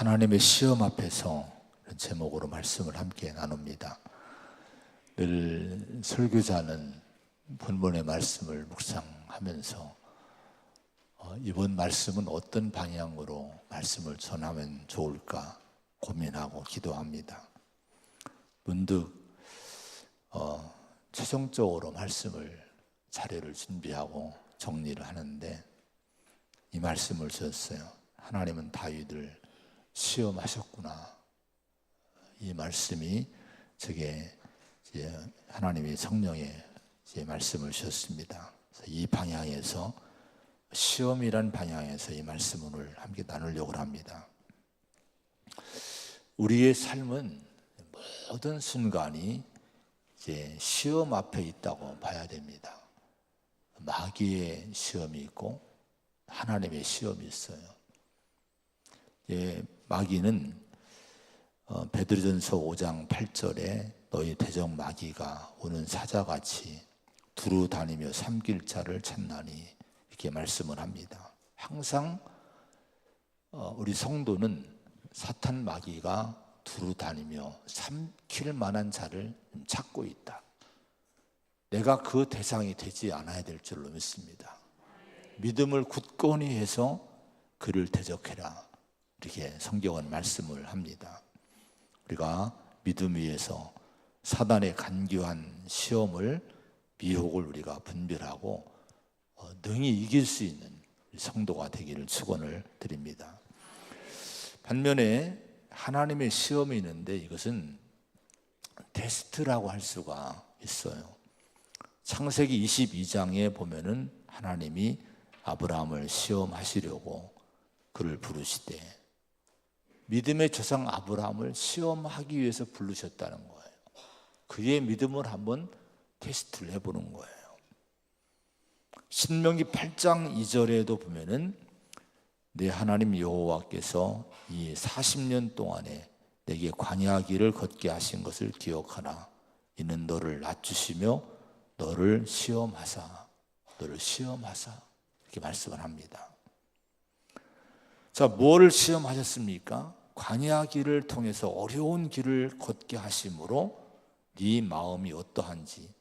하나님의 시험 앞에서 이런 제목으로 말씀을 함께 나눕니다. 늘 설교자는 본문의 말씀을 묵상하면서 이번 말씀은 어떤 방향으로 말씀을 전하면 좋을까 고민하고 기도합니다. 문득 최종적으로 말씀을 자료를 준비하고 정리를 하는데 이 말씀을 주셨어요. 하나님은 다윗을 시험하셨구나. 이 말씀이 제게 이제 하나님의 성령의 이제 말씀을 주셨습니다. 그래서 이 방향에서 시험이란 방향에서 이 말씀을 함께 나누려고 합니다. 우리의 삶은 모든 순간이 이제 시험 앞에 있다고 봐야 됩니다. 마귀의 시험이 있고 하나님의 시험이 있어요. 마귀는 베드로전서 5장 8절에 너희 대적 마귀가 오는 사자같이 두루 다니며 삼킬 자를 찾나니 이렇게 말씀을 합니다. 항상 우리 성도는 사탄 마귀가 두루 다니며 삼킬 만한 자를 찾고 있다. 내가 그 대상이 되지 않아야 될 줄로 믿습니다. 믿음을 굳건히 해서 그를 대적해라. 이렇게 성경은 말씀을 합니다. 우리가 믿음 위에서 사단의 간교한 시험을, 미혹을 우리가 분별하고 능히 이길 수 있는 성도가 되기를 축원을 드립니다. 반면에 하나님의 시험이 있는데 이것은 테스트라고 할 수가 있어요. 창세기 22장에 보면은 하나님이 아브라함을 시험하시려고 그를 부르시되 믿음의 조상 아브라함을 시험하기 위해서 부르셨다는 거예요. 그의 믿음을 한번 테스트를 해보는 거예요. 신명기 8장 2절에도 보면은 내 하나님 여호와께서 이 40년 동안에 내게 광야 길을 걷게 하신 것을 기억하라. 이는 너를 낮추시며 너를 시험하사 이렇게 말씀을 합니다. 자, 무엇을 시험하셨습니까? 광야 길을 통해서 어려운 길을 걷게 하심으로 네 마음이 어떠한지,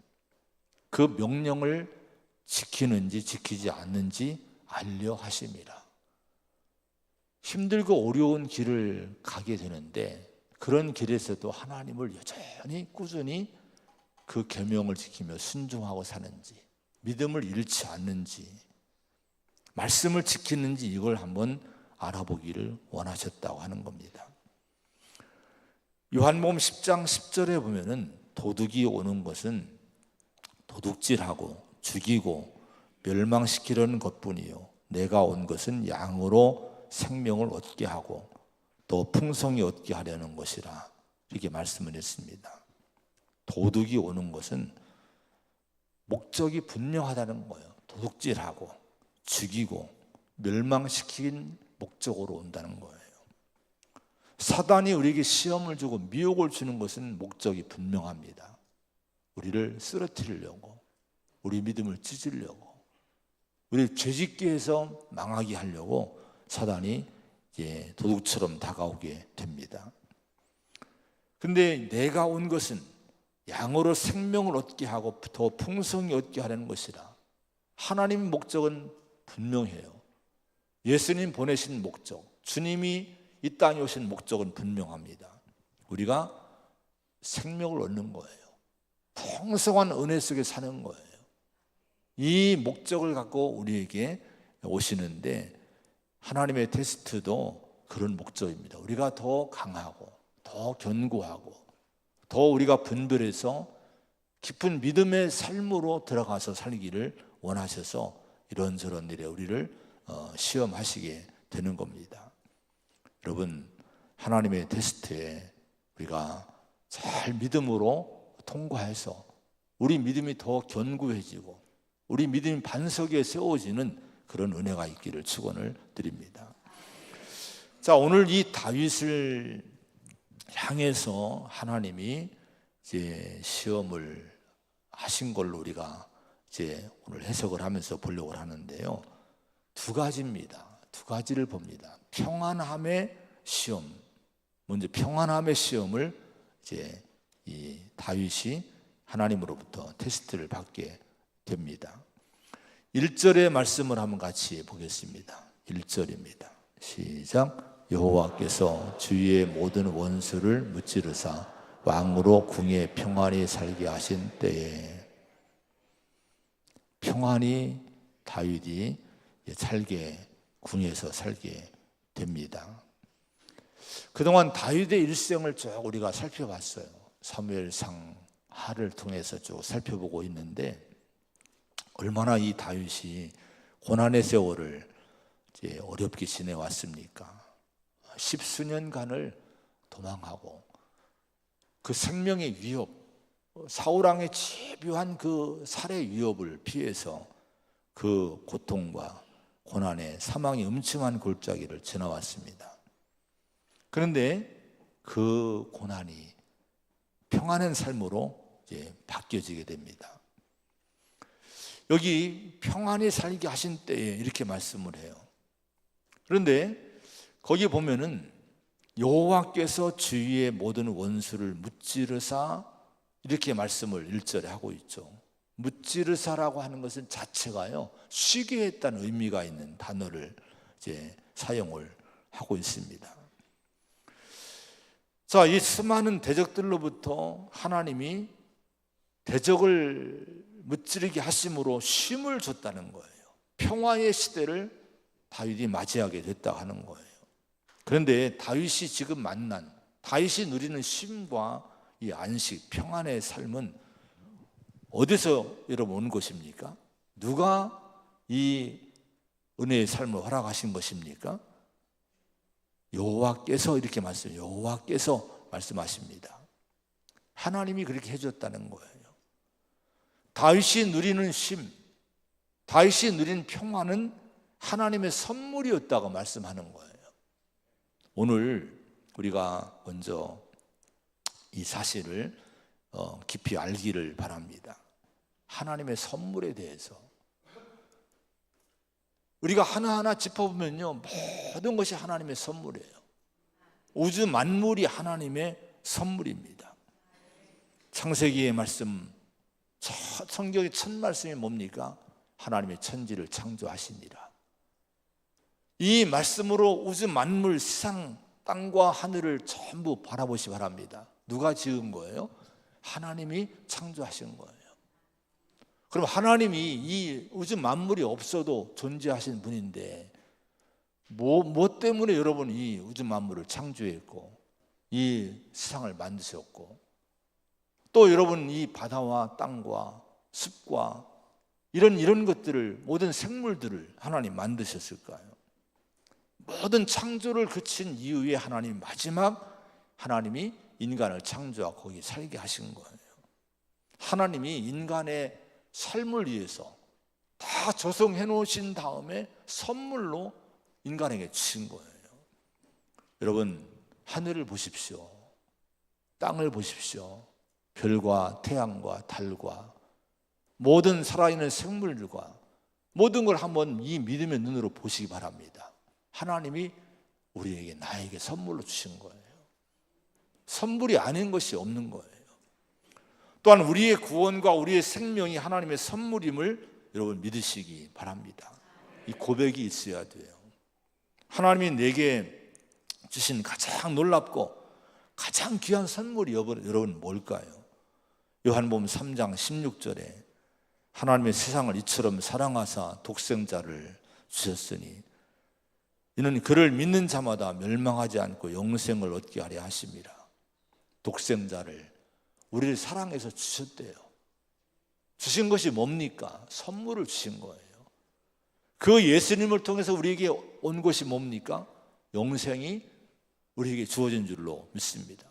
그 명령을 지키는지 지키지 않는지 알려 하심이라. 힘들고 어려운 길을 가게 되는데 그런 길에서도 하나님을 여전히 꾸준히 그 계명을 지키며 순종하고 사는지, 믿음을 잃지 않는지, 말씀을 지키는지 이걸 한번 알아보기를 원하셨다고 하는 겁니다. 요한복음 10장 10절에 보면은 도둑이 오는 것은 도둑질하고 죽이고 멸망시키려는 것뿐이요 내가 온 것은 양으로 생명을 얻게 하고 또 풍성히 얻게 하려는 것이라 이렇게 말씀을 했습니다. 도둑이 오는 것은 목적이 분명하다는 거예요. 도둑질하고 죽이고 멸망시킨 목적으로 온다는 거예요. 사단이 우리에게 시험을 주고 미혹을 주는 것은 목적이 분명합니다. 우리를 쓰러뜨리려고, 우리 믿음을 찢으려고, 우리를 죄짓게 해서 망하게 하려고 사단이 이제 도둑처럼 다가오게 됩니다. 그런데 내가 온 것은 양으로 생명을 얻게 하고 더 풍성히 얻게 하려는 것이라. 하나님의 목적은 분명해요. 예수님 보내신 목적, 주님이 이 땅에 오신 목적은 분명합니다. 우리가 생명을 얻는 거예요. 풍성한 은혜 속에 사는 거예요. 이 목적을 갖고 우리에게 오시는데 하나님의 테스트도 그런 목적입니다. 우리가 더 강하고 더 견고하고 더 우리가 분별해서 깊은 믿음의 삶으로 들어가서 살기를 원하셔서 이런저런 일에 우리를 시험하시게 되는 겁니다. 여러분, 하나님의 테스트에 우리가 잘 믿음으로 통과해서 우리 믿음이 더 견고해지고 우리 믿음이 반석 위에 세워지는 그런 은혜가 있기를 축원을 드립니다. 자, 오늘 이 다윗을 향해서 하나님이 이제 시험을 하신 걸로 우리가 이제 오늘 해석을 하면서 보려고 하는데요. 두 가지입니다. 두 가지를 봅니다. 평안함의 시험, 먼저 평안함의 시험을 이제 이 다윗이 하나님으로부터 테스트를 받게 됩니다. 1절의 말씀을 한번 같이 보겠습니다. 1절입니다. 시작. 여호와께서 주위의 모든 원수를 무찌르사 왕으로 궁에 평안히 살게 하신 때에, 평안히 다윗이 궁에서 살게 됩니다. 그동안 다윗의 일생을 쭉 우리가 살펴봤어요. 사무엘상 하를 통해서 쭉 살펴보고 있는데, 얼마나 이 다윗이 고난의 세월을 이제 어렵게 지내왔습니까? 10수년간을 도망하고 그 생명의 위협, 사울왕의 집요한 그 살해 위협을 피해서 그 고통과 고난의 사망의 음침한 골짜기를 지나왔습니다. 그런데 그 고난이 평안한 삶으로 이제 바뀌어지게 됩니다. 여기 평안히 살게 하신 때에 이렇게 말씀을 해요. 그런데 거기 보면은 여호와께서 주위의 모든 원수를 무찌르사, 이렇게 말씀을 1절에 하고 있죠. 무찌르사라고 하는 것은 자체가요, 쉬게 했다는 의미가 있는 단어를 이제 사용을 하고 있습니다. 자, 이 수많은 대적들로부터 하나님이 대적을 무찌르게 하심으로 쉼을 줬다는 거예요. 평화의 시대를 다윗이 맞이하게 됐다 하는 거예요. 그런데 다윗이 지금 만난, 다윗이 누리는 쉼과 이 안식, 평안의 삶은 어디서 여러분 온 것입니까? 누가 이 은혜의 삶을 허락하신 것입니까? 여호와께서, 이렇게 여호와께서 말씀하십니다. 하나님이 그렇게 해줬다는 거예요. 다윗이 누리는 쉼, 다윗이 누린 평안은 하나님의 선물이었다고 말씀하는 거예요. 오늘 우리가 먼저 이 사실을 깊이 알기를 바랍니다. 하나님의 선물에 대해서 우리가 하나하나 짚어보면요, 모든 것이 하나님의 선물이에요. 우주 만물이 하나님의 선물입니다. 창세기의 말씀, 성경의 첫 말씀이 뭡니까? 하나님의 천지를 창조하시니라. 이 말씀으로 우주 만물, 세상, 땅과 하늘을 전부 바라보시 바랍니다. 누가 지은 거예요? 하나님이 창조하신 거예요. 그럼 하나님이 이 우주 만물이 없어도 존재하신 분인데 뭐 때문에 여러분 이 우주 만물을 창조했고 이 세상을 만드셨고 또 여러분 이 바다와 땅과 숲과 이런 것들을, 모든 생물들을 하나님 만드셨을까요? 모든 창조를 거친 이후에 하나님 마지막 하나님이 인간을 창조하고 거기 살게 하신 거예요. 하나님이 인간의 삶을 위해서 다 조성해 놓으신 다음에 선물로 인간에게 주신 거예요. 여러분, 하늘을 보십시오. 땅을 보십시오. 별과 태양과 달과 모든 살아있는 생물들과 모든 걸 한번 이 믿음의 눈으로 보시기 바랍니다. 하나님이 우리에게, 나에게 선물로 주신 거예요. 선물이 아닌 것이 없는 거예요. 또한 우리의 구원과 우리의 생명이 하나님의 선물임을 여러분 믿으시기 바랍니다. 이 고백이 있어야 돼요. 하나님이 내게 주신 가장 놀랍고 가장 귀한 선물이 여러분 뭘까요? 요한복음 3장 16절에 하나님의 세상을 이처럼 사랑하사 독생자를 주셨으니 이는 그를 믿는 자마다 멸망하지 않고 영생을 얻게 하려 하심이라. 독생자를, 우리를 사랑해서 주셨대요. 주신 것이 뭡니까? 선물을 주신 거예요. 그 예수님을 통해서 우리에게 온 것이 뭡니까? 영생이 우리에게 주어진 줄로 믿습니다.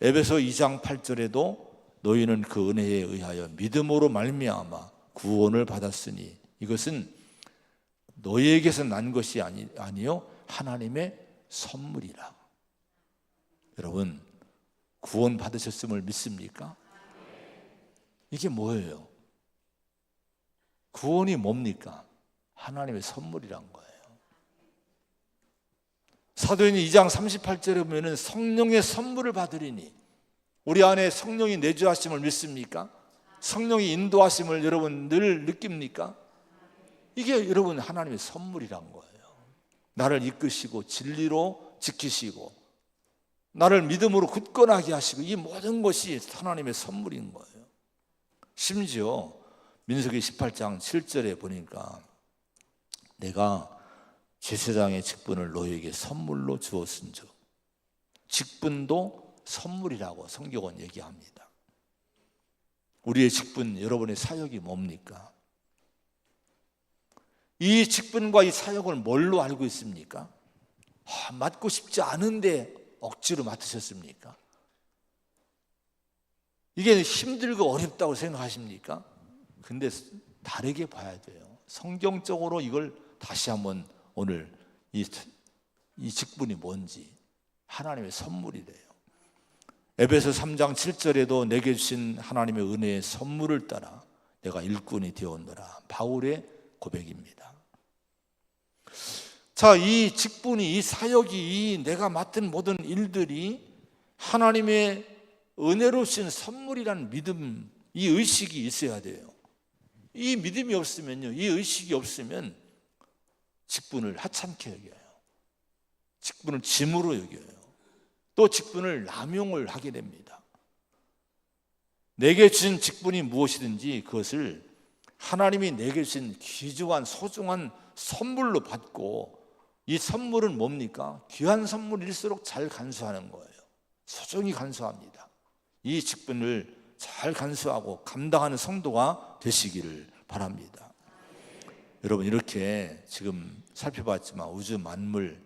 에베소 2장 8절에도 너희는 그 은혜에 의하여 믿음으로 말미암아 구원을 받았으니 이것은 너희에게서 난 것이 아니요 하나님의 선물이라. 여러분, 구원 받으셨음을 믿습니까? 이게 뭐예요? 구원이 뭡니까? 하나님의 선물이란 거예요. 사도행전 2장 38절에 보면은 성령의 선물을 받으리니, 우리 안에 성령이 내주하심을 믿습니까? 성령이 인도하심을 여러분 늘 느낍니까? 이게 여러분 하나님의 선물이란 거예요. 나를 이끄시고 진리로 지키시고 나를 믿음으로 굳건하게 하시고, 이 모든 것이 하나님의 선물인 거예요. 심지어 민수기 18장 7절에 보니까 내가 제사장의 직분을 너에게 선물로 주었은즉, 직분도 선물이라고 성경은 얘기합니다. 우리의 직분, 여러분의 사역이 뭡니까? 이 직분과 이 사역을 뭘로 알고 있습니까? 맡고 싶지 않은데 억지로 맡으셨습니까? 이게 힘들고 어렵다고 생각하십니까? 근데 다르게 봐야 돼요. 성경적으로 이걸 다시 한번 오늘 이 직분이 뭔지, 하나님의 선물이래요. 에베소 3장 7절에도 내게 주신 하나님의 은혜의 선물을 따라 내가 일꾼이 되었노라, 바울의 고백입니다. 자, 이 직분이, 이 사역이, 이 내가 맡은 모든 일들이 하나님의 은혜로 주신 선물이라는 믿음, 이 의식이 있어야 돼요. 이 믿음이 없으면요, 이 의식이 없으면 직분을 하찮게 여겨요. 직분을 짐으로 여겨요. 또 직분을 남용을 하게 됩니다. 내게 주신 직분이 무엇이든지 그것을 하나님이 내게 주신 귀중한 소중한 선물로 받고, 이 선물은 뭡니까? 귀한 선물일수록 잘 간수하는 거예요. 소중히 간수합니다. 이 직분을 잘 간수하고 감당하는 성도가 되시기를 바랍니다. 여러분, 이렇게 지금 살펴봤지만 우주 만물,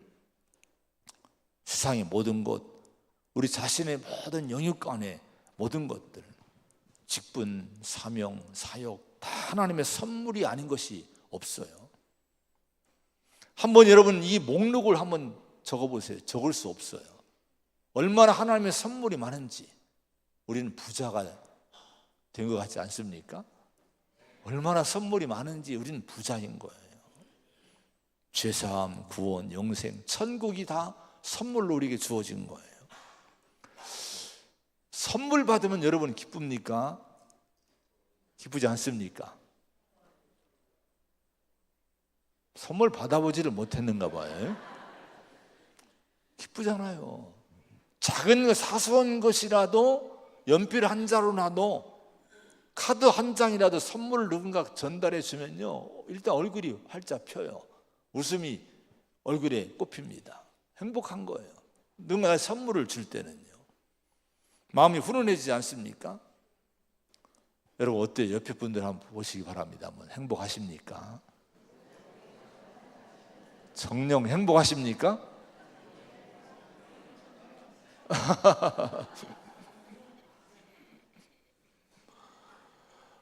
세상의 모든 것, 우리 자신의 모든 영역간의 모든 것들, 직분, 사명, 사역, 다 하나님의 선물이 아닌 것이 없어요. 한번 여러분 이 목록을 한번 적어보세요. 적을 수 없어요. 얼마나 하나님의 선물이 많은지. 우리는 부자가 된 것 같지 않습니까? 얼마나 선물이 많은지 우리는 부자인 거예요. 죄사함, 구원, 영생, 천국이 다 선물로 우리에게 주어진 거예요. 선물 받으면 여러분 기쁩니까? 기쁘지 않습니까? 선물 받아보지를 못했는가 봐요. 기쁘잖아요. 작은 것, 사소한 것이라도 연필 한 자루라도, 카드 한 장이라도 선물을 누군가 전달해 주면요, 일단 얼굴이 활짝 펴요. 웃음이 얼굴에 꼽힙니다. 행복한 거예요. 누군가 선물을 줄 때는요, 마음이 훈훈해지지 않습니까? 여러분 어때요? 옆에 분들 한번 보시기 바랍니다. 한번 행복하십니까? 정녕 행복하십니까?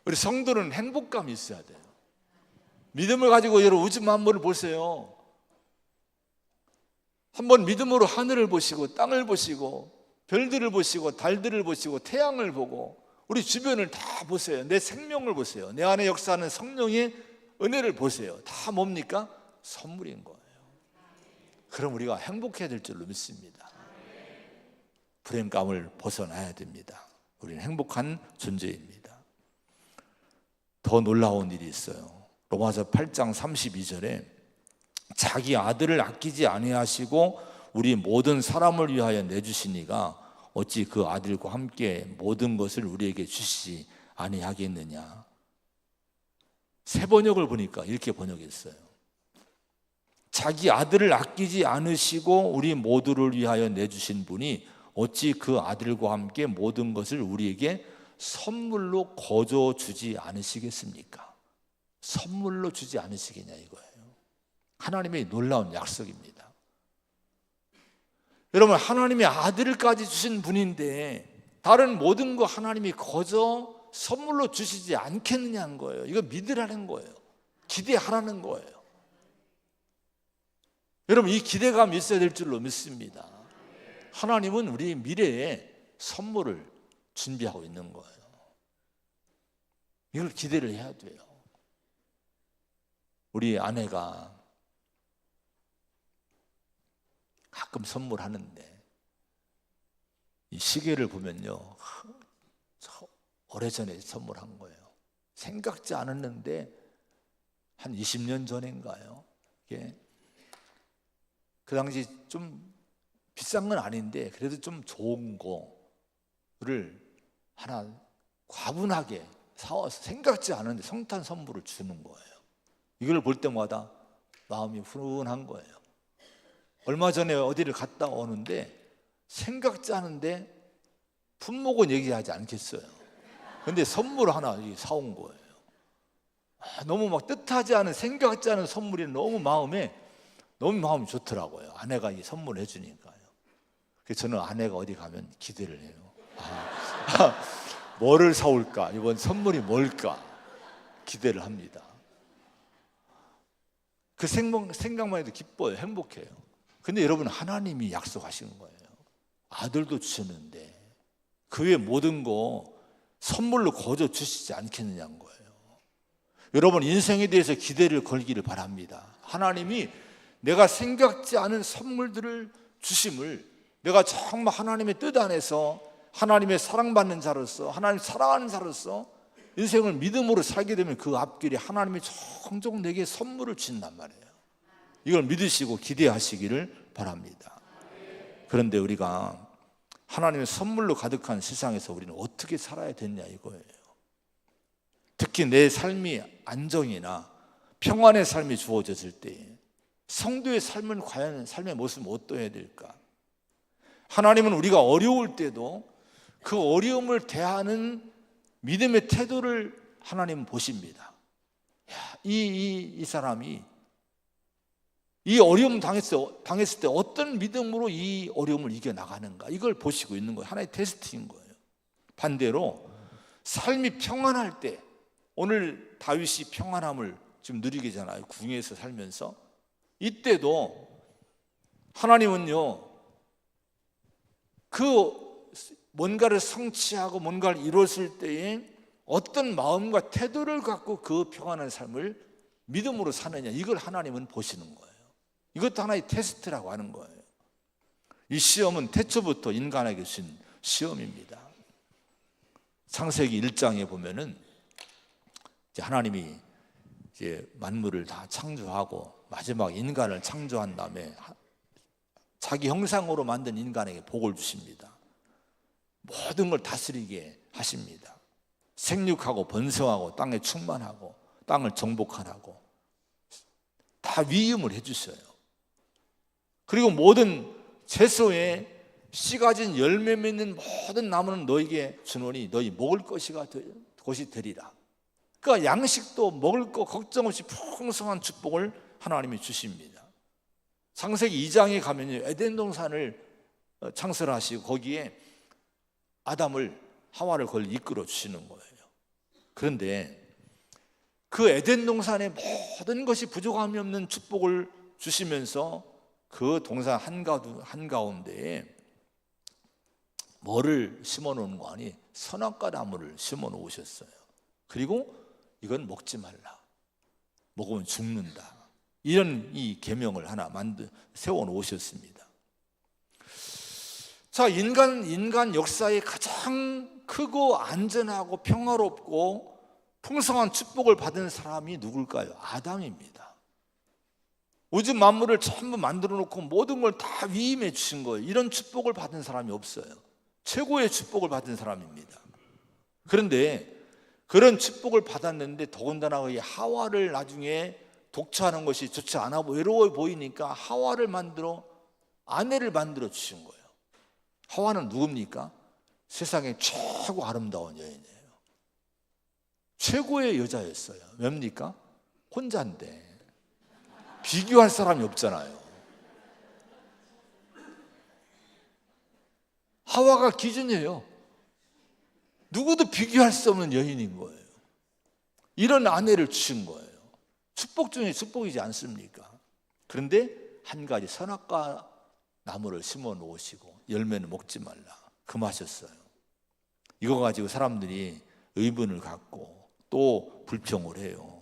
우리 성도는 행복감이 있어야 돼요. 믿음을 가지고 여러분 우주 만물을 보세요. 한번 믿음으로 하늘을 보시고 땅을 보시고 별들을 보시고 달들을 보시고 태양을 보고 우리 주변을 다 보세요. 내 생명을 보세요. 내 안에 역사하는 성령의 은혜를 보세요. 다 뭡니까? 선물인 거예요. 그럼 우리가 행복해야 될 줄로 믿습니다. 불행감을 벗어나야 됩니다. 우리는 행복한 존재입니다. 더 놀라운 일이 있어요. 로마서 8장 32절에 자기 아들을 아끼지 아니하시고 우리 모든 사람을 위하여 내주시니가 어찌 그 아들과 함께 모든 것을 우리에게 주시지 아니하겠느냐. 새 번역을 보니까 이렇게 번역했어요. 자기 아들을 아끼지 않으시고 우리 모두를 위하여 내주신 분이 어찌 그 아들과 함께 모든 것을 우리에게 선물로 거저 주지 않으시겠습니까? 선물로 주지 않으시겠냐 이거예요. 하나님의 놀라운 약속입니다. 여러분, 하나님의 아들까지 주신 분인데 다른 모든 거 하나님이 거저 선물로 주시지 않겠느냐는 거예요. 이거 믿으라는 거예요. 기대하라는 거예요. 여러분, 이 기대감이 있어야 될 줄로 믿습니다. 하나님은 우리 미래에 선물을 준비하고 있는 거예요. 이걸 기대를 해야 돼요. 우리 아내가 가끔 선물하는데 이 시계를 보면요, 오래전에 선물한 거예요. 생각지 않았는데 한 20년 전인가요? 이게 그 당시 좀 비싼 건 아닌데 그래도 좀 좋은 거를 하나 과분하게 사와서 생각지 않은데 성탄 선물을 주는 거예요. 이걸 볼 때마다 마음이 훈훈한 거예요. 얼마 전에 어디를 갔다 오는데 생각지 않은데 품목은 얘기하지 않겠어요. 근데 선물 하나 사온 거예요. 너무 막 뜻하지 않은, 생각지 않은 선물이 너무 마음이 좋더라고요. 아내가 이 선물을 해주니까요. 그래서 저는 아내가 어디 가면 기대를 해요. 뭐를 사올까? 이번 선물이 뭘까? 기대를 합니다. 그 생각만 해도 기뻐요. 행복해요. 근데 여러분, 하나님이 약속하신 거예요. 아들도 주셨는데 그 외 모든 거 선물로 거저 주시지 않겠느냐는 거예요. 여러분, 인생에 대해서 기대를 걸기를 바랍니다. 하나님이 내가 생각지 않은 선물들을 주심을, 내가 정말 하나님의 뜻 안에서 하나님의 사랑받는 자로서, 하나님 사랑하는 자로서 인생을 믿음으로 살게 되면 그 앞길에 하나님이 종종 내게 선물을 주신단 말이에요. 이걸 믿으시고 기대하시기를 바랍니다. 그런데 우리가 하나님의 선물로 가득한 세상에서 우리는 어떻게 살아야 되냐 이거예요. 특히 내 삶이 안정이나 평안의 삶이 주어졌을 때 성도의 삶은 과연 삶의 모습은 어떠해야 될까? 하나님은 우리가 어려울 때도 그 어려움을 대하는 믿음의 태도를 하나님은 보십니다. 이 사람이 이 어려움 당했을 때 어떤 믿음으로 이 어려움을 이겨나가는가, 이걸 보시고 있는 거예요. 하나의 테스트인 거예요. 반대로 삶이 평안할 때, 오늘 다윗이 평안함을 지금 누리게 되잖아요. 궁에서 살면서. 이때도 하나님은요, 그 뭔가를 성취하고 뭔가를 이뤘을 때에 어떤 마음과 태도를 갖고 그 평안한 삶을 믿음으로 사느냐, 이걸 하나님은 보시는 거예요. 이것도 하나의 테스트라고 하는 거예요. 이 시험은 태초부터 인간에게 주신 시험입니다. 창세기 1장에 보면은 이제 하나님이 이제 만물을 다 창조하고 마지막 인간을 창조한 다음에 자기 형상으로 만든 인간에게 복을 주십니다. 모든 걸 다스리게 하십니다. 생육하고 번성하고 땅에 충만하고 땅을 정복하라고 다 위임을 해주셔요. 그리고 모든 채소에 씨 가진 열매 맺는 모든 나무는 너에게 주노니 너희 먹을 것이 되리라. 그러니까 양식도 먹을 거 걱정 없이 풍성한 축복을 하나님이 주십니다. 창세기 2장에 가면요, 에덴 동산을 창설하시고 거기에 아담을, 하와를 거기 이끌어 주시는 거예요. 그런데 그 에덴 동산에 모든 것이 부족함이 없는 축복을 주시면서 그 동산 한가운데에 뭐를 심어 놓은 거 아니? 선악과 나무를 심어 놓으셨어요. 그리고 이건 먹지 말라. 먹으면 죽는다. 이런 이 계명을 하나 세워 놓으셨습니다. 자, 인간 역사의 가장 크고 안전하고 평화롭고 풍성한 축복을 받은 사람이 누굴까요? 아담입니다. 우주 만물을 전부 만들어 놓고 모든 걸 다 위임해 주신 거예요. 이런 축복을 받은 사람이 없어요. 최고의 축복을 받은 사람입니다. 그런데 그런 축복을 받았는데 더군다나 이 하와를 나중에 독차하는 것이 좋지 않아 외로워 보이니까 아내를 만들어 주신 거예요. 하와는 누굽니까? 세상에 최고 아름다운 여인이에요. 최고의 여자였어요. 뭡니까? 혼자인데 비교할 사람이 없잖아요. 하와가 기준이에요. 누구도 비교할 수 없는 여인인 거예요. 이런 아내를 주신 거예요. 축복 중에 축복이지 않습니까? 그런데 한 가지 선악과 나무를 심어 놓으시고 열매는 먹지 말라 금하셨어요. 이거 가지고 사람들이 의문을 갖고 또 불평을 해요.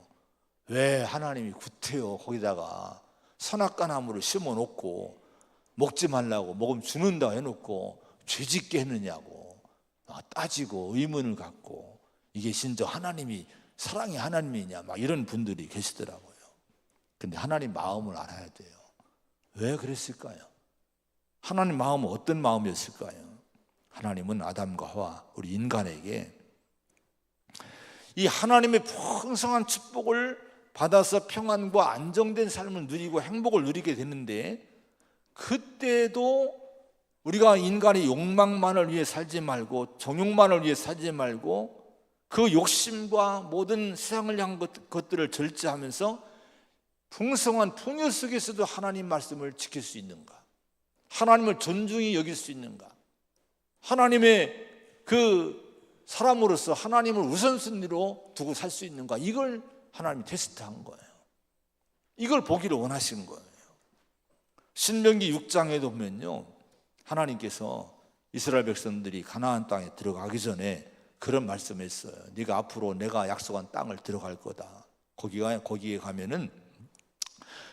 왜 하나님이 구태여 거기다가 선악과 나무를 심어 놓고 먹지 말라고 먹으면 죽는다 해놓고 죄짓게 했느냐고 따지고 의문을 갖고 이게 진짜 하나님이 사랑의 하나님이냐 막 이런 분들이 계시더라고요. 근데 하나님 마음을 알아야 돼요. 왜 그랬을까요? 하나님 마음은 어떤 마음이었을까요? 하나님은 아담과 하와 우리 인간에게 이 하나님의 풍성한 축복을 받아서 평안과 안정된 삶을 누리고 행복을 누리게 되는데, 그때도 우리가 인간의 욕망만을 위해 살지 말고 정욕만을 위해 살지 말고 그 욕심과 모든 세상을 향한 것들을 절제하면서 풍성한 풍요 속에서도 하나님 말씀을 지킬 수 있는가? 하나님을 존중히 여길 수 있는가? 하나님의 그 사람으로서 하나님을 우선순위로 두고 살 수 있는가? 이걸 하나님이 테스트한 거예요. 이걸 보기를 원하신 거예요. 신명기 6장에도 보면요, 하나님께서 이스라엘 백성들이 가나안 땅에 들어가기 전에 그런 말씀했어요. 네가 앞으로 내가 약속한 땅을 들어갈 거다. 거기에 가면은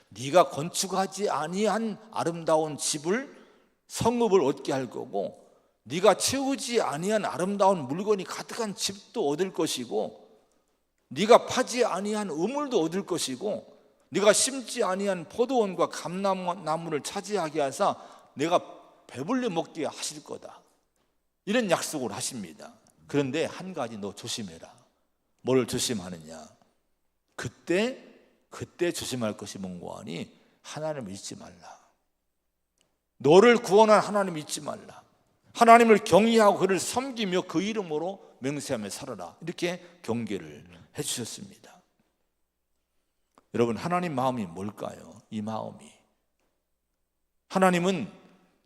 네가 건축하지 아니한 아름다운 집을, 성읍을 얻게 할 거고, 네가 채우지 아니한 아름다운 물건이 가득한 집도 얻을 것이고, 네가 파지 아니한 우물도 얻을 것이고, 네가 심지 아니한 포도원과 감람나무를 차지하게 하사 내가 배불리 먹게 하실 거다. 이런 약속을 하십니다. 그런데 한 가지 너 조심해라. 뭘 조심하느냐? 그때 조심할 것이 뭔고 하니 하나님을 잊지 말라. 너를 구원한 하나님을 잊지 말라. 하나님을 경외하고 그를 섬기며 그 이름으로 맹세하며 살아라. 이렇게 경계를 해주셨습니다. 여러분, 하나님 마음이 뭘까요? 이 마음이, 하나님은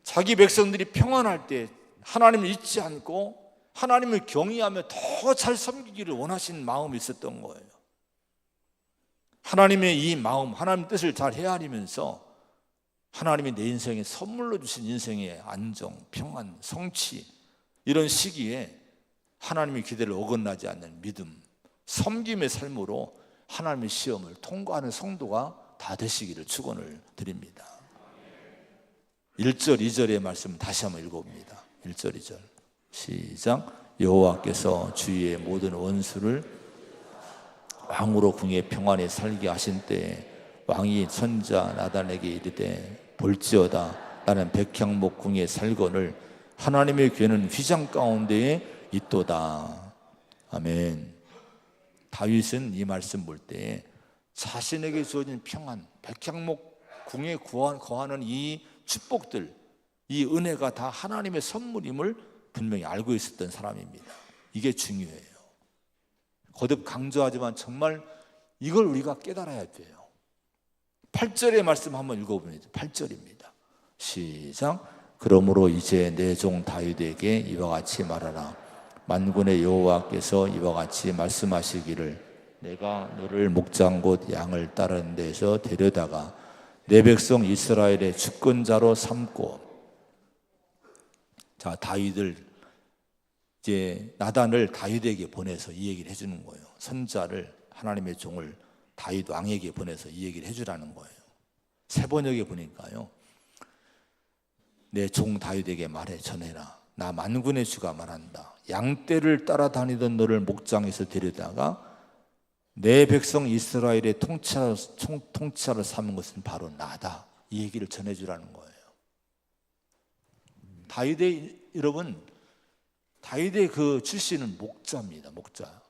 자기 백성들이 평안할 때 하나님을 잊지 않고 하나님을 경외하며 더 잘 섬기기를 원하시는 마음이 있었던 거예요. 하나님의 이 마음, 하나님 뜻을 잘 헤아리면서 하나님이 내 인생에 선물로 주신 인생의 안정, 평안, 성취, 이런 시기에 하나님의 기대를 어긋나지 않는 믿음, 섬김의 삶으로 하나님의 시험을 통과하는 성도가 다 되시기를 축원을 드립니다. 1절, 2절의 말씀 다시 한번 읽어봅니다. 1절, 2절 시작. 여호와께서 주위의 모든 원수를 왕으로 궁에 평안히 살게 하신 때에 왕이 선자 나단에게 이르되 볼지어다 나는 백향목 궁에 살거늘 하나님의 괴는 휘장 가운데에 있도다. 아멘. 다윗은 이 말씀 볼 때 자신에게 주어진 평안, 백향목 궁에 거하는 이 축복들, 이 은혜가 다 하나님의 선물임을 분명히 알고 있었던 사람입니다. 이게 중요해요. 거듭 강조하지만 정말 이걸 우리가 깨달아야 돼요. 8절의 말씀 한번 읽어봅니다. 8절입니다. 시작. 그러므로 이제 내 종 다윗에게 이와 같이 말하라. 만군의 여호와께서 이와 같이 말씀하시기를 내가 너를 목장 곧 양을 따르는 데서 데려다가 내 백성 이스라엘의 주권자로 삼고. 자, 다윗을 이제 나단을 다윗에게 보내서 이 얘기를 해주는 거예요. 선자를, 하나님의 종을 다윗 왕에게 보내서 이 얘기를 해주라는 거예요. 세 번역에 보니까요, 내 종 다윗에게 말해 전해라. 나 만군의 주가 말한다. 양떼를 따라다니던 너를 목장에서 데려다가 내 백성 이스라엘의 통치자로 삼은 것은 바로 나다. 이 얘기를 전해주라는 거예요. 여러분, 다윗의 그 출신은 목자입니다. 목자.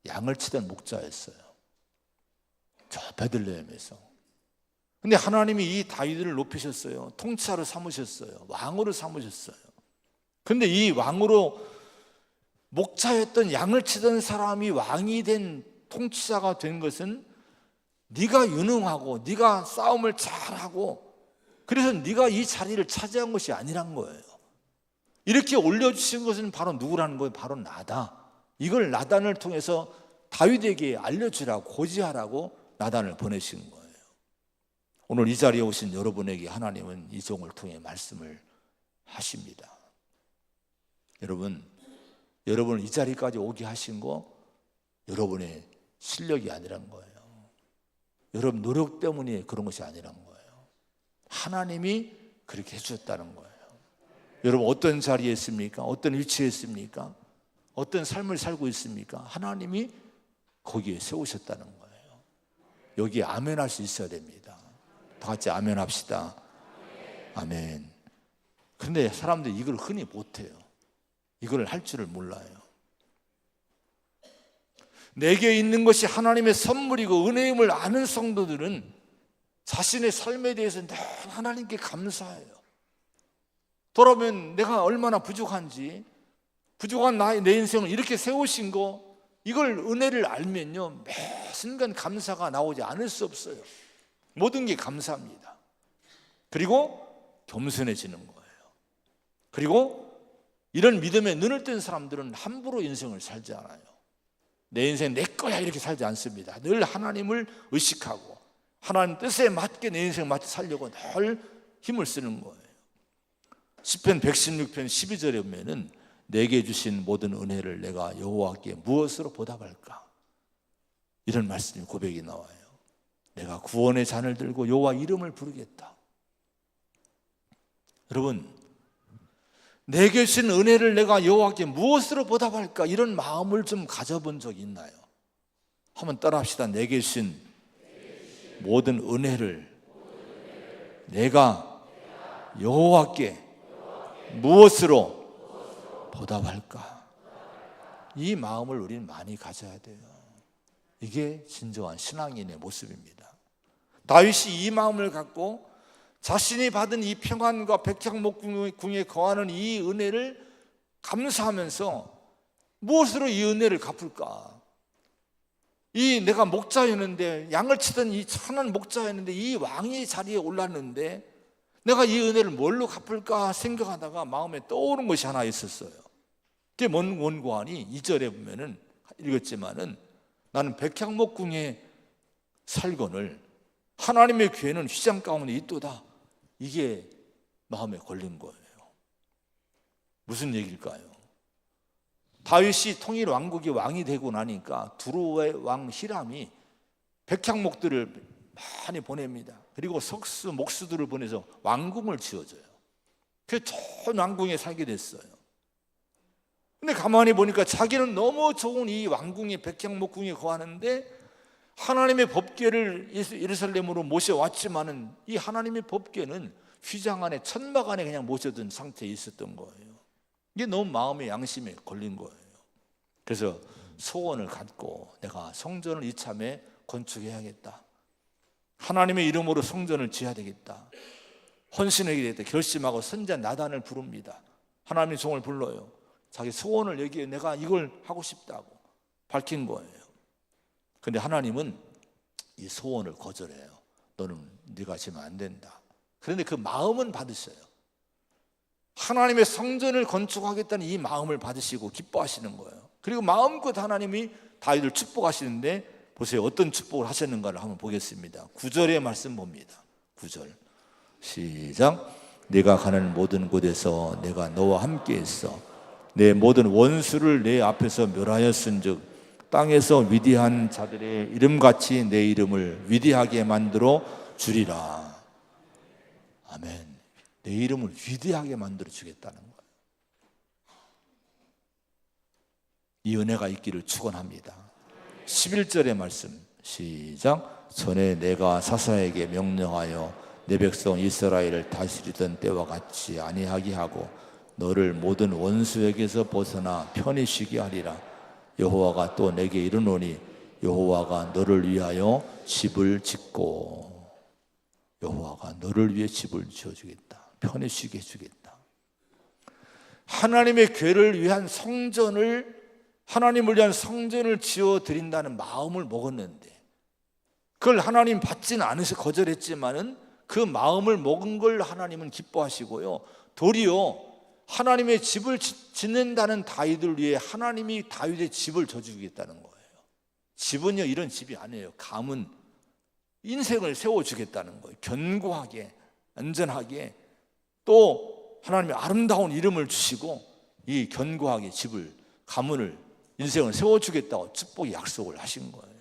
양을 치던 목자였어요. 저 베들레헴에서. 근데 하나님이 이 다윗을 높이셨어요. 통치자로 삼으셨어요. 왕으로 삼으셨어요. 근데 이 왕으로 목자였던 양을 치던 사람이 왕이 된, 통치자가 된 것은 네가 유능하고 네가 싸움을 잘하고 그래서 네가 이 자리를 차지한 것이 아니란 거예요. 이렇게 올려주신 것은 바로 누구라는 거예요? 바로 나다. 이걸 나단을 통해서 다윗에게 알려주라고, 고지하라고 나단을 보내신 거예요. 오늘 이 자리에 오신 여러분에게 하나님은 이 종을 통해 말씀을 하십니다. 여러분을 이 자리까지 오게 하신 거 여러분의 실력이 아니란 거예요. 여러분 노력 때문에 그런 것이 아니란 거예요. 하나님이 그렇게 해주셨다는 거예요. 여러분 어떤 자리에 있습니까? 어떤 위치에 있습니까? 어떤 삶을 살고 있습니까? 하나님이 거기에 세우셨다는 거예요. 여기에 아멘할 수 있어야 됩니다. 다 같이 아멘 합시다. 아멘. 그런데 사람들이 이걸 흔히 못해요. 이걸 할 줄을 몰라요. 내게 있는 것이 하나님의 선물이고 은혜임을 아는 성도들은 자신의 삶에 대해서 늘 하나님께 감사해요. 돌아보면 내가 얼마나 부족한지, 부족한 내 인생을 이렇게 세우신 거, 이걸 은혜를 알면요 매 순간 감사가 나오지 않을 수 없어요. 모든 게 감사합니다. 그리고 겸손해지는 거예요. 그리고 이런 믿음에 눈을 뜬 사람들은 함부로 인생을 살지 않아요. 내 인생 내 거야 이렇게 살지 않습니다. 늘 하나님을 의식하고 하나님 뜻에 맞게 내 인생을 맞게 살려고 늘 힘을 쓰는 거예요. 시편 116편 12절에 보면은 내게 주신 모든 은혜를 내가 여호와께 무엇으로 보답할까? 이런 말씀이 고백이 나와요. 내가 구원의 잔을 들고 여호와 이름을 부르겠다. 여러분, 내게 주신 은혜를 내가 여호와께 무엇으로 보답할까? 이런 마음을 좀 가져본 적이 있나요? 한번 따라합시다. 내게 주신 모든 은혜를 내가 여호와께 무엇으로 보답할까? 이 마음을 우리는 많이 가져야 돼요. 이게 진정한 신앙인의 모습입니다. 다윗이 이 마음을 갖고 자신이 받은 이 평안과 백향목궁에 거하는 이 은혜를 감사하면서 무엇으로 이 은혜를 갚을까? 이 내가 목자였는데, 양을 치던 이 천한 목자였는데 이 왕의 자리에 올랐는데 내가 이 은혜를 뭘로 갚을까 생각하다가 마음에 떠오른 것이 하나 있었어요. 그게 뭔 원고하니 2절에 보면은 읽었지만은 나는 백향목궁에 살거늘 하나님의 교회는 휘장 가운데 있도다. 이게 마음에 걸린 거예요. 무슨 얘기일까요? 다윗이 통일 왕국의 왕이 되고 나니까 두로의 왕 히람이 백향목들을 많이 보냅니다. 그리고 석수, 목수들을 보내서 왕궁을 지어줘요. 그래서 좋은 왕궁에 살게 됐어요. 근데 가만히 보니까 자기는 너무 좋은 이 왕궁의 백향목궁에 거하는데 하나님의 법궤를 예루살렘으로 모셔왔지만은 이 하나님의 법궤는 휘장 안에 천막 안에 그냥 모셔둔 상태에 있었던 거예요. 이게 너무 마음의 양심에 걸린 거예요. 그래서 소원을 갖고 내가 성전을 이참에 건축해야겠다. 하나님의 이름으로 성전을 지어야 되겠다. 헌신하게 되겠다. 결심하고 선지자 나단을 부릅니다. 하나님의 종을 불러요. 자기 소원을 얘기해. 내가 이걸 하고 싶다고 밝힌 거예요. 근데 하나님은 이 소원을 거절해요. 너는 네가 지면 안 된다. 그런데 그 마음은 받으셔요. 하나님의 성전을 건축하겠다는 이 마음을 받으시고 기뻐하시는 거예요. 그리고 마음껏 하나님이 다윗을 축복하시는데 보세요. 어떤 축복을 하셨는가를 한번 보겠습니다. 9절의 말씀 봅니다. 9절 시작. 네가 가는 모든 곳에서 내가 너와 함께 있어 내 모든 원수를 내 앞에서 멸하였은즉 땅에서 위대한 자들의 이름같이 내 이름을 위대하게 만들어 주리라. 아멘. 내 이름을 위대하게 만들어 주겠다는 거예요. 이 은혜가 있기를 축원합니다. 11절의 말씀 시작. 전에 내가 사사에게 명령하여 내 백성 이스라엘을 다스리던 때와 같이 아니하게 하고 너를 모든 원수에게서 벗어나 편히 쉬게 하리라. 여호와가 또 내게 이르노니 여호와가 너를 위하여 집을 짓고 여호와가 너를 위해 집을 지어주겠다. 편히 쉬게 해주겠다. 하나님의 궤를 위한 성전을 하나님을 위한 성전을 지어드린다는 마음을 먹었는데 그걸 하나님 받지는 않으셔 거절했지만은 그 마음을 먹은 걸 하나님은 기뻐하시고요. 도리어 하나님의 집을 짓는다는 다윗을 위해 하나님이 다윗의 집을 져주겠다는 거예요. 집은요 이런 집이 아니에요. 감은 인생을 세워주겠다는 거예요. 견고하게 안전하게 또 하나님의 아름다운 이름을 주시고 이 견고하게 집을 가문을 인생을 세워주겠다고 축복의 약속을 하신 거예요.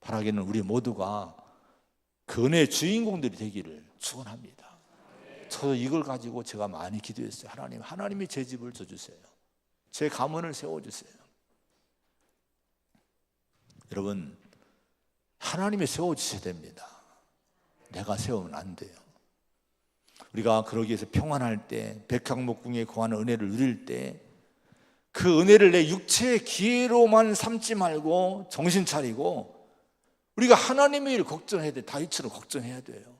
바라기는 우리 모두가 그 은혜의 주인공들이 되기를 축원합니다. 저도 이걸 가지고 제가 많이 기도했어요. 하나님이 제 집을 줘주세요. 제 가문을 세워주세요. 여러분, 하나님이 세워주셔야 됩니다. 내가 세우면 안 돼요. 우리가 그러기 위해서 평안할 때, 백향목궁에 거하는 은혜를 누릴 때, 그 은혜를 내 육체의 기회로만 삼지 말고 정신 차리고 우리가 하나님의 일을 걱정해야 돼. 다윗처럼 걱정해야 돼요.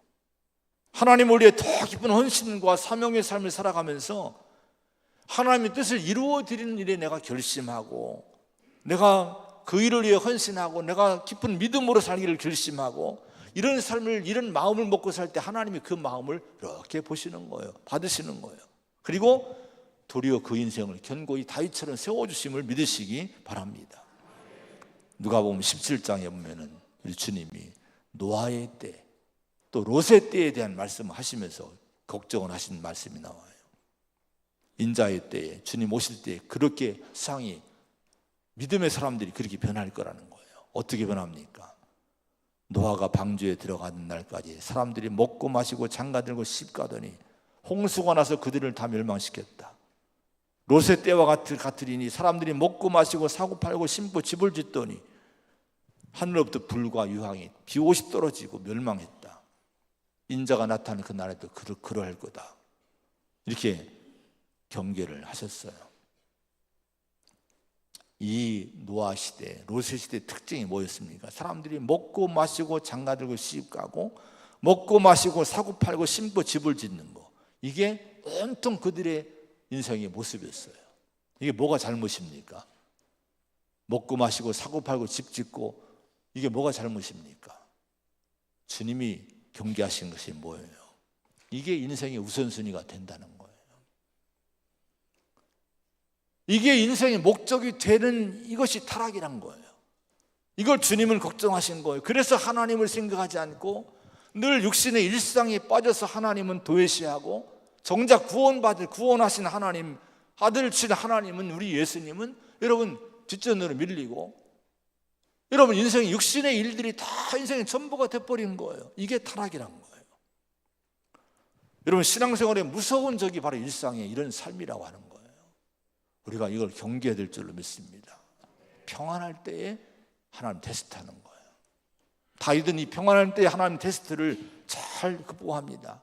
하나님을 위해 더 깊은 헌신과 사명의 삶을 살아가면서 하나님의 뜻을 이루어 드리는 일에 내가 결심하고, 내가 그 일을 위해 헌신하고, 내가 깊은 믿음으로 살기를 결심하고, 이런 삶을, 이런 마음을 먹고 살 때 하나님이 그 마음을 이렇게 보시는 거예요. 받으시는 거예요. 그리고 도리어 그 인생을 견고히 다윗처럼 세워주심을 믿으시기 바랍니다. 누가복음 17장에 보면은 우리 주님이 노아의 때, 또 롯의 때에 대한 말씀을 하시면서 걱정을 하신 말씀이 나와요. 인자의 때에, 주님 오실 때에 그렇게 세상이, 믿음의 사람들이 그렇게 변할 거라는 거예요. 어떻게 변합니까? 노아가 방주에 들어가는 날까지 사람들이 먹고 마시고 장가들고 씹가더니 홍수가 나서 그들을 다 멸망시켰다. 롯의 때와 같으리니 사람들이 먹고 마시고 사고 팔고 심고 집을 짓더니 하늘로부터 불과 유황이 비옷이 떨어지고 멸망했다. 인자가 나타나는 그 날에도 그러할 거다. 이렇게 경계를 하셨어요. 이 노아 시대, 롯의 시대의 특징이 뭐였습니까? 사람들이 먹고 마시고 장가들고 시집가고 먹고 마시고 사고 팔고 심고 집을 짓는 거, 이게 온통 그들의 인생의 모습이었어요. 이게 뭐가 잘못입니까? 먹고 마시고 사고 팔고 집 짓고, 이게 뭐가 잘못입니까? 주님이 경계하신 것이 뭐예요? 이게 인생의 우선순위가 된다는 거예요. 이게 인생의 목적이 되는, 이것이 타락이란 거예요. 이걸 주님은 걱정하신 거예요. 그래서 하나님을 생각하지 않고 늘 육신의 일상에 빠져서 하나님은 도외시하고, 정작 구원하신 하나님, 아들이신 하나님은, 우리 예수님은 여러분 뒷전으로 밀리고, 여러분 인생의 육신의 일들이 다 인생의 전부가 돼버린 거예요. 이게 타락이란 거예요. 여러분 신앙생활에 무서운 적이 바로 일상의 이런 삶이라고 하는 거예요. 우리가 이걸 경계해야 될 줄로 믿습니다. 평안할 때에 하나님 테스트하는 거예요. 다윗은 이 평안할 때에 하나님 테스트를 잘 극복합니다.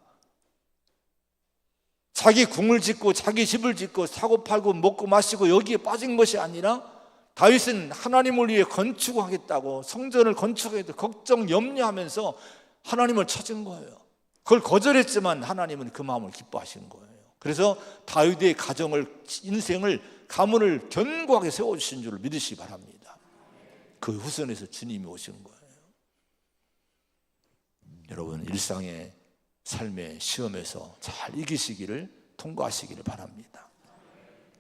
자기 궁을 짓고 자기 집을 짓고 사고 팔고 먹고 마시고 여기에 빠진 것이 아니라, 다윗은 하나님을 위해 건축하겠다고, 성전을 건축하겠다고 걱정 염려하면서 하나님을 찾은 거예요. 그걸 거절했지만 하나님은 그 마음을 기뻐하시는 거예요. 그래서 다윗의 가정을, 인생을, 가문을 견고하게 세워주신 줄 믿으시기 바랍니다. 그 후손에서 주님이 오신 거예요. 여러분 일상의 삶의 시험에서 잘 이기시기를, 통과하시기를 바랍니다.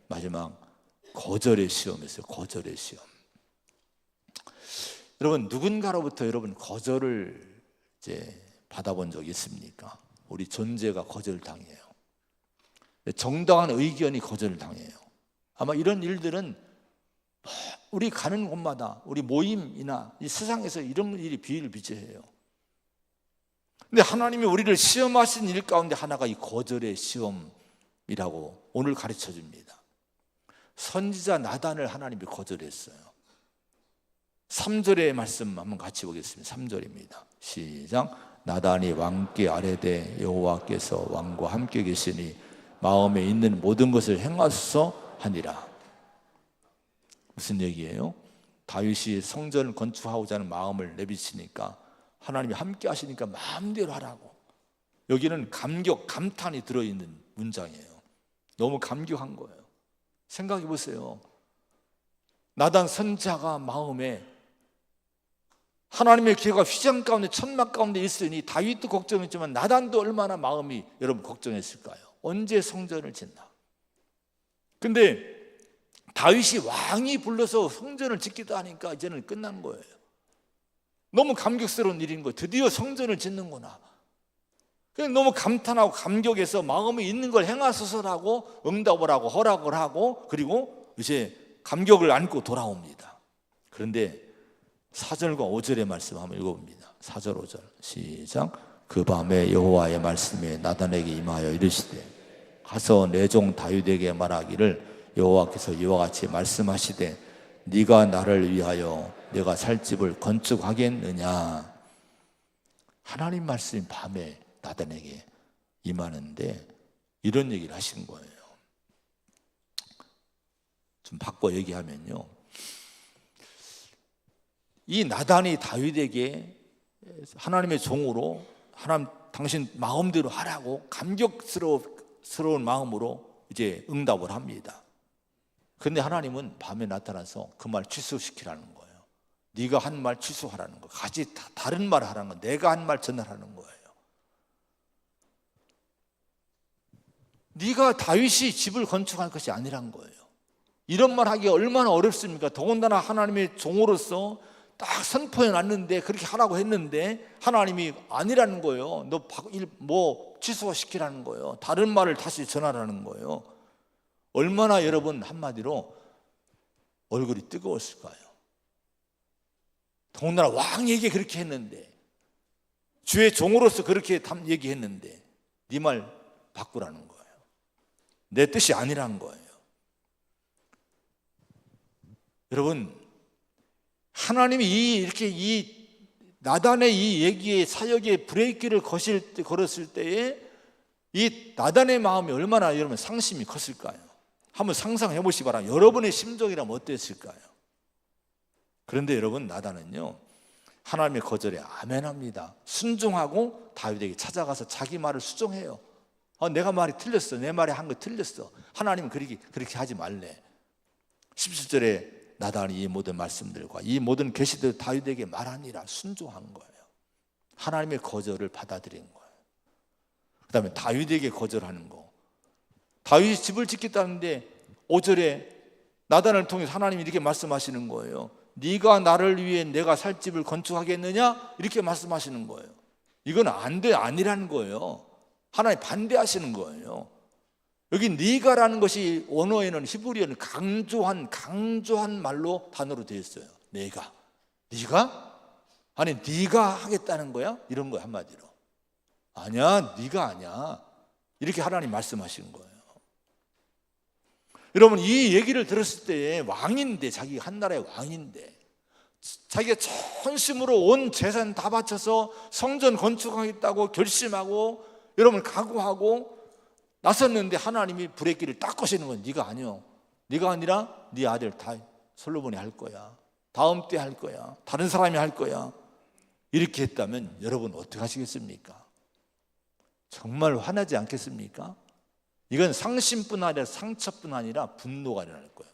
마지막, 거절의 시험에서, 거절의 시험. 여러분 누군가로부터 여러분 거절을 이제 받아본 적이 있습니까? 우리 존재가 거절당해요. 정당한 의견이 거절당해요. 아마 이런 일들은 우리 가는 곳마다, 우리 모임이나 이 세상에서 이런 일이 비일비재해요. 근데 하나님이 우리를 시험하신 일 가운데 하나가 이 거절의 시험이라고 오늘 가르쳐 줍니다. 선지자 나단을 하나님이 거절했어요. 3절의 말씀 한번 같이 보겠습니다. 3절입니다. 시작. 나단이 왕께 아뢰되 여호와께서 왕과 함께 계시니 마음에 있는 모든 것을 행하소서 하니라. 무슨 얘기예요? 다윗이 성전을 건축하고자 하는 마음을 내비치니까 하나님이 함께 하시니까 마음대로 하라고. 여기는 감격, 감탄이 들어있는 문장이에요. 너무 감격한 거예요. 생각해 보세요. 나단 선지자가 마음에 하나님의 기회가 휘장 가운데, 천막 가운데 있으니 다윗도 걱정했지만 나단도 얼마나 마음이 여러분 걱정했을까요? 언제 성전을 짓나? 근데 다윗이 왕이 불러서 성전을 짓기도 하니까 이제는 끝난 거예요. 너무 감격스러운 일인 거예요. 드디어 성전을 짓는구나. 그냥 너무 감탄하고 감격해서 마음에 있는 걸 행하소서라고 응답을 하고 허락을 하고, 그리고 이제 감격을 안고 돌아옵니다. 그런데 4절과 5절의 말씀 한번 읽어봅니다. 4절 5절 시작. 그 밤에 여호와의 말씀이 나단에게 임하여 이르시되 가서 내 종 다윗에게 말하기를 여호와께서 이와 같이 말씀하시되 네가 나를 위하여 내가 살 집을 건축하겠느냐. 하나님 말씀이 밤에 나단에게 임하는데 이런 얘기를 하신 거예요. 좀 바꿔 얘기하면요, 이 나단이 다윗에게 하나님의 종으로 하나님 당신 마음대로 하라고 감격스러운 마음으로 이제 응답을 합니다. 그런데 하나님은 밤에 나타나서 그 말 취소시키라는 거예요. 네가 한 말 취소하라는 거예요. 같이 다른 말 하라는 거예요. 내가 한 말 전하라는 거예요. 네가 다윗이 집을 건축할 것이 아니란 거예요. 이런 말 하기가 얼마나 어렵습니까? 더군다나 하나님의 종으로서 딱 선포해 놨는데 그렇게 하라고 했는데 하나님이 아니라는 거예요. 너 뭐 취소시키라는 거예요. 다른 말을 다시 전하라는 거예요. 얼마나 여러분 한마디로 얼굴이 뜨거웠을까요? 더군다나 왕에게 그렇게 했는데, 주의 종으로서 그렇게 얘기했는데 네 말 바꾸라는 거예요. 내 뜻이 아니란 거예요. 여러분, 하나님이 이렇게 이 나단의 이 얘기에 사역에 브레이크를 걸었을 때에 이 나단의 마음이 얼마나 여러분 상심이 컸을까요? 한번 상상해 보시기 바랍니다. 여러분의 심정이라면 어땠을까요? 그런데 여러분, 나단은요 하나님의 거절에 아멘합니다. 순종하고 다윗에게 찾아가서 자기 말을 수정해요. 내가 말이 틀렸어. 내 말이 한 거 틀렸어. 하나님은 그렇게 하지 말래. 17절에 나단이 이 모든 말씀들과 이 모든 계시들 다윗에게 말하니라 순종한 거예요. 하나님의 거절을 받아들인 거예요. 그 다음에 다윗에게 거절하는 거. 다윗이 집을 짓겠다는데 5절에 나단을 통해서 하나님이 이렇게 말씀하시는 거예요. 네가 나를 위해 내가 살 집을 건축하겠느냐? 이렇게 말씀하시는 거예요. 이건 안 돼, 아니라는 거예요. 하나님 반대하시는 거예요. 여기 네가라는 것이 원어에는 히브리어는 강조한 말로 단어로 되어 있어요. 네가. 아니 네가 하겠다는 거야? 이런 거야 한마디로. 아니야, 네가 아니야. 이렇게 하나님 말씀하시는 거예요. 여러분, 이 얘기를 들었을 때 왕인데, 자기가 한 나라의 왕인데 자기가 전심으로 온 재산 다 바쳐서 성전 건축하겠다고 결심하고 여러분 각오하고 나섰는데 하나님이 브레이크를 딱 거시는 건 네가 아니요. 네가 아니라 네 아들 솔로몬이 할 거야. 다음 때 할 거야. 다른 사람이 할 거야. 이렇게 했다면 여러분 어떻게 하시겠습니까? 정말 화나지 않겠습니까? 이건 상심뿐 아니라 상처뿐 아니라 분노가 일어날 거예요.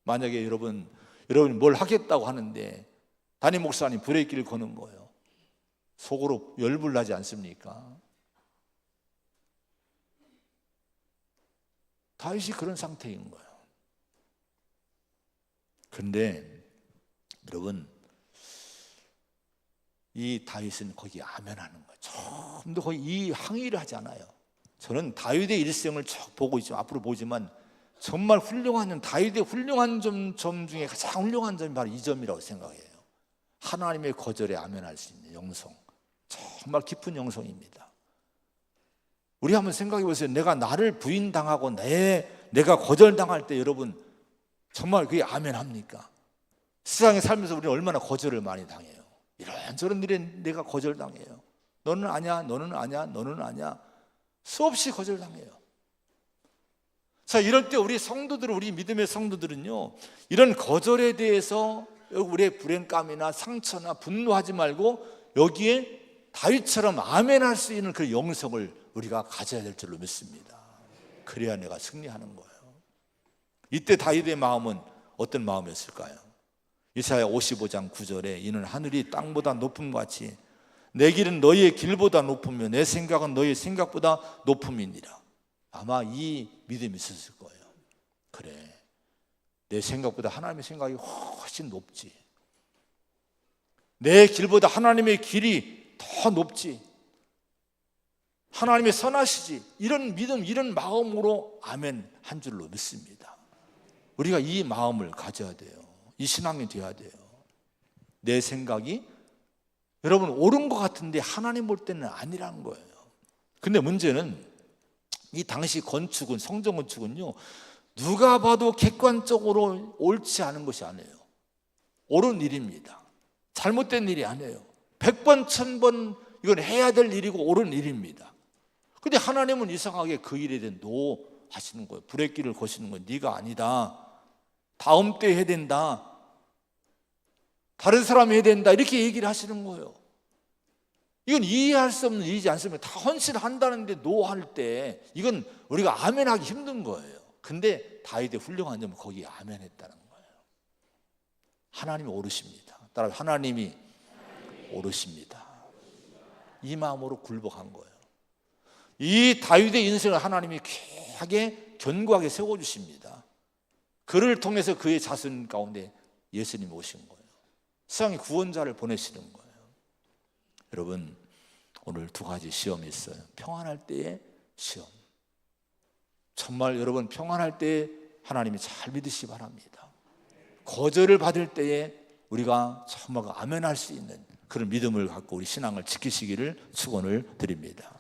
만약에 여러분이 뭘 하겠다고 하는데 담임 목사님 브레이크를 거는 거예요. 속으로 열불나지 않습니까? 다윗이 그런 상태인 거예요. 그런데 여러분, 이 다윗은 거기 아멘하는 거예요. 좀더 거의 이 항의를 하지 않아요. 저는 다윗의 일생을 쭉 보고 있지만 앞으로 보지만 정말 훌륭한 다윗의 훌륭한 점 중에 가장 훌륭한 점이 바로 이 점이라고 생각해요. 하나님의 거절에 아멘할 수 있는 영성, 정말 깊은 영성입니다. 우리 한번 생각해 보세요. 내가 나를 부인당하고 내가 거절당할 때 여러분 정말 그게 아멘합니까? 세상에 살면서 우리는 얼마나 거절을 많이 당해요. 이런저런 일에 내가 거절당해요. 너는 아니야, 너는 아니야, 너는 아니야. 수없이 거절당해요. 자, 이럴 때 우리 믿음의 성도들은요, 이런 거절에 대해서 우리의 불행감이나 상처나 분노하지 말고 여기에 다윗처럼 아멘할 수 있는 그 영성을 우리가 가져야 될 줄로 믿습니다. 그래야 내가 승리하는 거예요. 이때 다윗의 마음은 어떤 마음이었을까요? 이사야 55장 9절에 이는 하늘이 땅보다 높음과 같이 내 길은 너희의 길보다 높으며 내 생각은 너희의 생각보다 높음이니라. 아마 이 믿음이 있었을 거예요. 그래, 내 생각보다 하나님의 생각이 훨씬 높지. 내 길보다 하나님의 길이 더 높지. 하나님의 선하시지. 이런 믿음, 이런 마음으로 아멘 한 줄로 믿습니다. 우리가 이 마음을 가져야 돼요. 이 신앙이 되어야 돼요. 내 생각이, 여러분 옳은 것 같은데 하나님 볼 때는 아니라는 거예요. 근데 문제는 이 당시 건축은, 성전 건축은요, 누가 봐도 객관적으로 옳지 않은 것이 아니에요. 옳은 일입니다. 잘못된 일이 아니에요. 100번 1000번 이건 해야 될 일이고 옳은 일입니다. 근데 하나님은 이상하게 그 일에 대해 노 하시는 거예요. 불의길을 거시는 거예요. 네가 아니다, 다음 때 해야 된다, 다른 사람이 해야 된다, 이렇게 얘기를 하시는 거예요. 이건 이해할 수 없는 일이지 않습니까? 다 헌신한다는데 노할 때 이건 우리가 아멘하기 힘든 거예요. 근데 다윗의 훌륭한 점은 거기에 아멘했다는 거예요. 하나님이 오르십니다. 따라 하나님이 오르십니다. 이 마음으로 굴복한 거예요. 이 다윗의 인생을 하나님이 귀하게 견고하게 세워주십니다. 그를 통해서 그의 자손 가운데 예수님이 오신 거예요. 세상에 구원자를 보내시는 거예요. 여러분 오늘 두 가지 시험이 있어요. 평안할 때의 시험. 정말 여러분 평안할 때 하나님이 잘 믿으시기 바랍니다. 거절을 받을 때에 우리가 정말 아멘할 수 있는 그런 믿음을 갖고 우리 신앙을 지키시기를 축원을 드립니다.